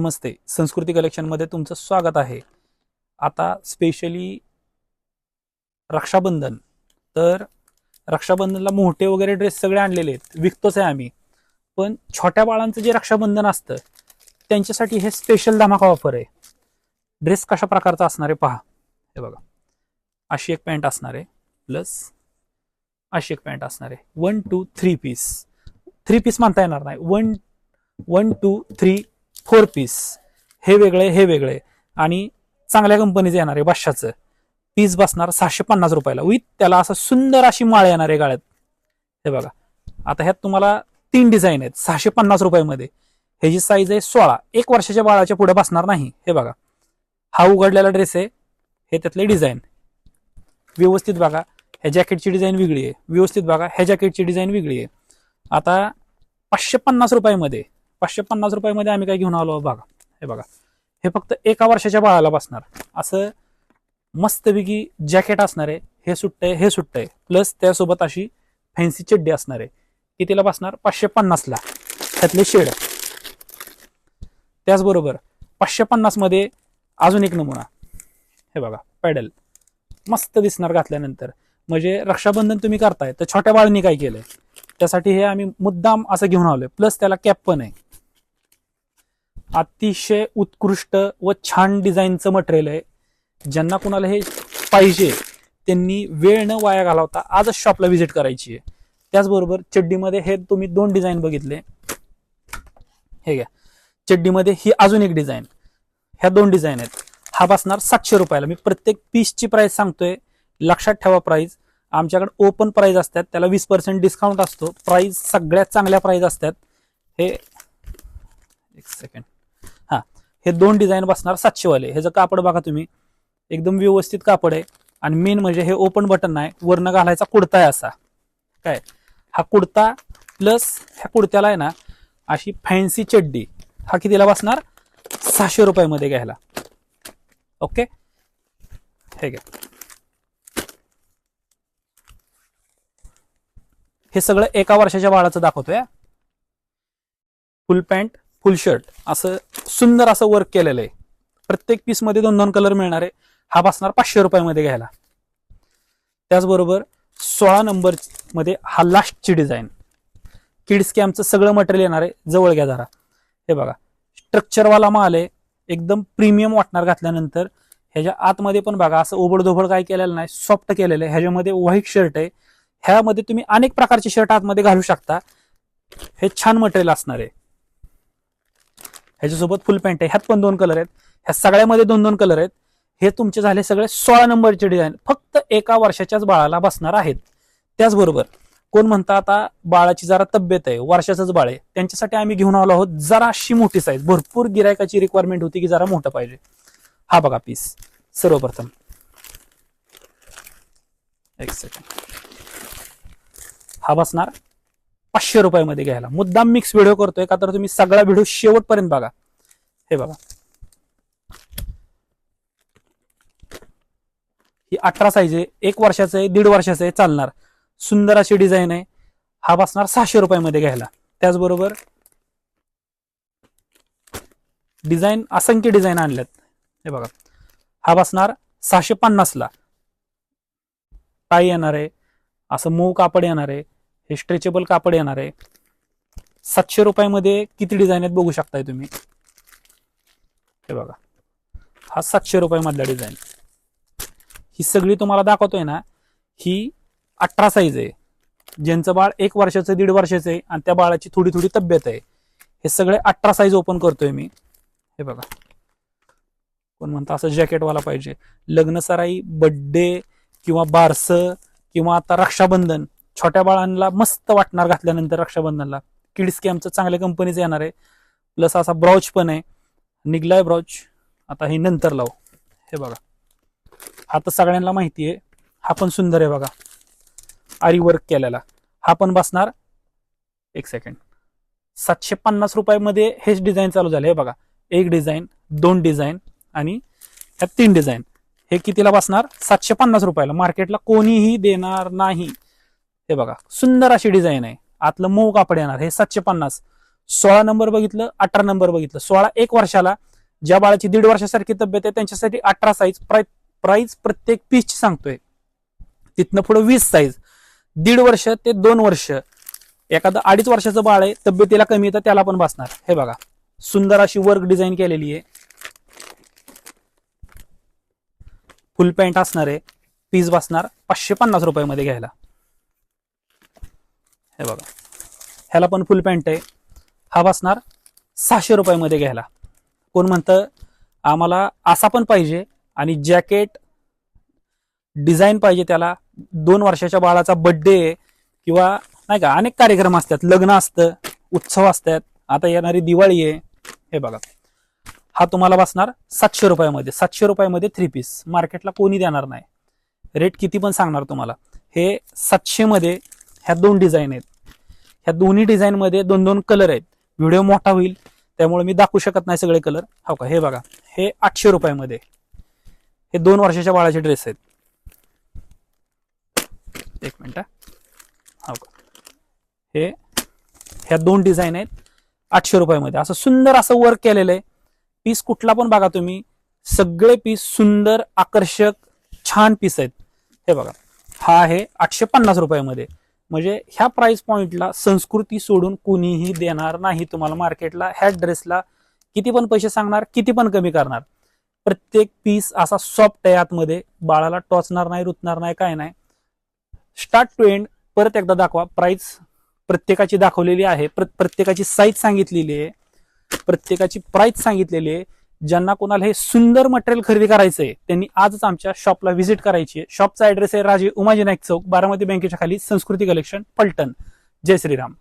नमस्ते, संस्कृती कलेक्शन मध्ये तुमचं स्वागत आहे. आता स्पेशली रक्षाबंधन, तर रक्षाबंधनला मोठे वगैरे ड्रेस सगळे आणलेले आहेत, विकतोच आहे आम्ही. पण छोट्या बाळांचं जे रक्षाबंधन असतं त्यांच्यासाठी हे स्पेशल धमाका ऑफर आहे. ड्रेस कशा प्रकारचा असणार आहे पहा. हे बघा, अशी एक पॅन्ट असणार आहे, प्लस अशी एक पॅन्ट असणार आहे. 1 2 3 पीस. 3 पीस म्हणता येणार नाही, 1 2 3 4 पीस. हे वेगळे, हे वेगळे, आणि चांगल्या कंपनीचं येणार आहे. बादशाचं पीस बसणार 650 रुपयाला, विथ त्याला असं सुंदर अशी माळ येणार आहे गाळ्यात. हे बघा, आता ह्यात तुम्हाला 3 डिझाईन आहेत 650 रुपयामध्ये. ह्याची साईज आहे 16. 1 वर्षाच्या बाळाच्या पुढे बसणार नाही. हे बघा, हा उघडलेला ड्रेस आहे, हे त्यातले डिझाईन व्यवस्थित बघा. ह्या जॅकेटची डिझाईन वेगळी आहे, व्यवस्थित बघा. ह्या जॅकेटची डिझाईन वेगळी आहे. आता 550 रुपयामध्ये, 550 रुपयामध्ये आम्ही काय घेऊन आलो बघा. हे बघा, हे फक्त 1 वर्षाच्या बाळाला बसणार असं मस्तपैकी जॅकेट असणार आहे. हे सुट्टंय, हे सुट्टंय, प्लस त्यासोबत अशी फॅन्सी चड्डी असणार आहे. कितीला बसणार? 550 ला, त्यातले शेड. त्याचबरोबर 550 मध्ये अजून एक नमुना. हे बघा, पॅडल मस्त दिसणार घातल्यानंतर. म्हणजे रक्षाबंधन तुम्ही करताय तर छोट्या बाळांनी काय केलंय त्यासाठी हे आम्ही मुद्दाम असं घेऊन आलोय. प्लस त्याला कॅप पण आहे. अतिशय उत्कृष्ट व छान डिझाईनचं मटेरियल आहे. ज्यांना कुणाला हे पाहिजे त्यांनी वेळ न वाया घालवता आजच शॉपला व्हिजिट करायची आहे. त्याचबरोबर चड्डीमध्ये हे तुम्ही 2 डिझाईन बघितले. हे घ्या, चड्डीमध्ये ही अजून एक डिझाईन. ह्या 2 डिझाईन आहेत. हा बसणार 700 रुपयाला. मी प्रत्येक पीसची प्राइस सांगतोय, लक्षात ठेवा प्राइस. आमच्याकडे ओपन प्राइस असतात, त्याला 20% डिस्काउंट असतो. प्राइस सगळ्यात चांगल्या प्राइस असतात. हे एक सेकंड, हा, हे 2 डिझाईन बसणार 700 वाले. ह्याचं कापड बघा तुम्ही, एकदम व्यवस्थित कापड आहे. आणि मेन म्हणजे हे ओपन बटन नाही, वरनं घालायचा कुर्ता आहे असा. काय, हा कुर्ता प्लस ह्या कुर्त्याला आहे ना अशी फॅन्सी चड्डी. हा कितीला बसणार? 600 रुपयामध्ये घ्यायला. ओके, हे घ्या. हे सगळं 1 वर्षाच्या बाळाचं दाखवतोय. फुल पॅन्ट, फुल शर्ट, असं सुंदर असं वर्क केलेलं आहे. प्रत्येक पीस मध्ये 2-2 कलर मिळणार आहे. हा बसणार 500 रुपयामध्ये घ्यायला. त्याचबरोबर 16 नंबर मध्ये हा लास्टची डिझाईन. किड्स कॅम्पचं सगळं मटेरियल येणार आहे. जवळ घ्या जरा. हे बघा, स्ट्रक्चरवाला माल आहे, एकदम प्रीमियम वाटणार घातल्यानंतर. ह्याच्या आतमध्ये पण बघा, असं ओबडधोबड काय केलेलं नाही, सॉफ्ट केलेलं आहे. ह्याच्यामध्ये व्हाईट शर्ट आहे. ह्यामध्ये तुम्ही अनेक प्रकारचे शर्ट आतमध्ये घालू शकता. हे छान मटेरियल असणार आहे. ह्याच्यासोबत फुल पॅन्ट आहे. ह्यात पण 2 कलर आहेत. ह्या सगळ्यामध्ये 2-2 कलर आहेत. हे तुमचे झाले सगळे 16 नंबरचे डिझाईन, फक्त 1 वर्षाच्याच बाळाला बसणार आहेत. त्याचबरोबर कोण म्हणता आता बाळाची जरा तब्येत आहे, वर्षाचंच बाळ आहे, त्यांच्यासाठी आम्ही घेऊन आलो आहोत जरा अशी मोठी साईज. भरपूर गिरायकाची रिक्वायरमेंट होती की जरा मोठं पाहिजे. हा बघा पीस. सर्वप्रथम एक सेकंड, हा बसणार 500 रुपयामध्ये घ्यायला. मुद्दाम मिक्स व्हिडिओ करतोय का तर तुम्ही सगळा व्हिडिओ शेवटपर्यंत बघा. हे बघा, ही 18 साईज आहे, 1 वर्षाचं आहे, 1.5 वर्षाचं आहे, चालणार. सुंदर अशी डिझाईन आहे. हा बसणार 600 रुपयामध्ये घ्यायला. त्याचबरोबर डिझाईन, असंख्य डिझाईन आणल्यात. हे बघा, हा बसणार 650 ला. टाई येणार आहे, असं मऊ कापड येणार आहे, हे स्ट्रेचेबल कापड येणार आहे. 700 रुपयामध्ये किती डिझाईन आहेत बघू शकताय तुम्ही. हे बघा, हा 700 रुपयामधला डिझाईन. ही सगळी तुम्हाला दाखवतोय ना, ही 18 साईज आहे. ज्यांचं बाळ 1 वर्षाचं, 1.5 वर्षाचं आहे आणि त्या बाळाची थोडी थोडी तब्येत आहे, हे सगळे 18 साईज ओपन करतोय मी. हे बघा, कोण म्हणता असं जॅकेटवाला पाहिजे, लग्न सराई, बर्थडे किंवा बारस किंवा आता रक्षाबंधन, छोट्या बाळांना मस्त वाटणार घातल्यानंतर रक्षाबंधनला. किड्स कॅम्पचं चांगल्या कंपनीचं येणार आहे. प्लस असा ब्राउच पण आहे, निघलाय ब्राउच. आता हे नंतर लावू. हे बघा, हा तर सगळ्यांना माहिती आहे. हा पण सुंदर आहे बघा, आरी वर्क केलेला. हा पण बसणार, एक सेकंड, 750 रुपयामध्ये हेच डिझाईन चालू झाले. हे बघा, 1 डिझाईन, 2 डिझाईन आणि ह्या 3 डिझाईन. हे कितीला बसणार? 750 रुपयाला. मार्केटला कोणीही देणार नाही. हे बघा, सुंदर अशी डिझाईन आहे. आतलं मऊ कापड येणार. हे 750. 16 नंबर बघितलं, 18 नंबर बघितलं. 16 1 वर्षाला, ज्या बाळाची 1.5 वर्षासारखी तब्येत आहे त्यांच्यासाठी 18 साईज. प्राइस प्रत्येक पीसची सांगतोय. तिथनं पुढे 20 साईज, 1.5 वर्ष ते 2 वर्ष. एखादं 2.5 वर्षाचं बाळ आहे, तब्येतीला कमी येतं, त्याला पण बसणार. हे बघा, सुंदर अशी वर्क डिझाईन केलेली आहे. फुल पॅन्ट असणार आहे. पीस बसणार 550 रुपयामध्ये घ्यायला. हे बघा, ह्याला पण फुल पॅन्ट आहे. हा बसणार 600 रुपयामध्ये घ्यायला. कोण म्हणतं आम्हाला असा पण पाहिजे आणि जॅकेट डिझाईन पाहिजे, त्याला 2 वर्षाच्या बाळाचा बर्थडे किंवा नाही का अनेक कार्यक्रम असतात, लग्न असतं, उत्सव असतात, आता येणारी दिवाळी आहे. हे बघा, हा तुम्हाला बसणार 700 रुपयामध्ये. 700 रुपयामध्ये 3 पीस. मार्केटला कोणी देणार नाही. रेट किती पण सांगणार तुम्हाला. हे 700 मध्ये ह्या 2 डिझाईन आहेत. ह्या दोन्ही डिझाईन मध्ये 2-2 कलर आहेत. व्हिडिओ मोठा होईल त्यामुळे मी दाखवू शकत नाही सगळे कलर. हो का, हे बघा, हे 800 रुपयामध्ये. हे 2 वर्षाच्या बाळाचे ड्रेस आहेत. एक मिनिट. हो का, हे ह्या 2 डिझाईन आहेत 800 रुपयामध्ये. असं सुंदर असं वर्क केलेलं आहे. पीस कुठला पण बघा तुम्ही, सगळे पीस सुंदर, आकर्षक, छान पीस आहेत. हे बघा, हा आहे 850 रुपयामध्ये. म्हणजे ह्या प्राइस पॉइंटला संस्कृती सोडून कोणीही देणार नाही तुम्हाला मार्केटला. ह्या ड्रेसला किती पण पैसे सांगणार, किती पण कमी करणार. प्रत्येक पीस असा सॉफ्ट आहे आतमध्ये, बाळाला टोचणार नाही, रुतणार नाही, काय नाही. स्टार्ट टू एंड परत एकदा दाखवा. प्राइस प्रत्येकाची दाखवलेली आहे, प्रत्येकाची साईज सांगितलेली आहे, प्रत्येकाची प्राइस सांगितलेली आहे. ज्यांना कोणाला हे सुंदर मटेरियल खरेदी करायचंय त्यांनी आजच आमच्या शॉपला व्हिजिट करायची आहे. शॉपचा ऍड्रेस आहे राजे उमाजी नाईक चौक, बारामती बँकेच्या खाली, संस्कृती कलेक्शन, पलटण. जय श्रीराम.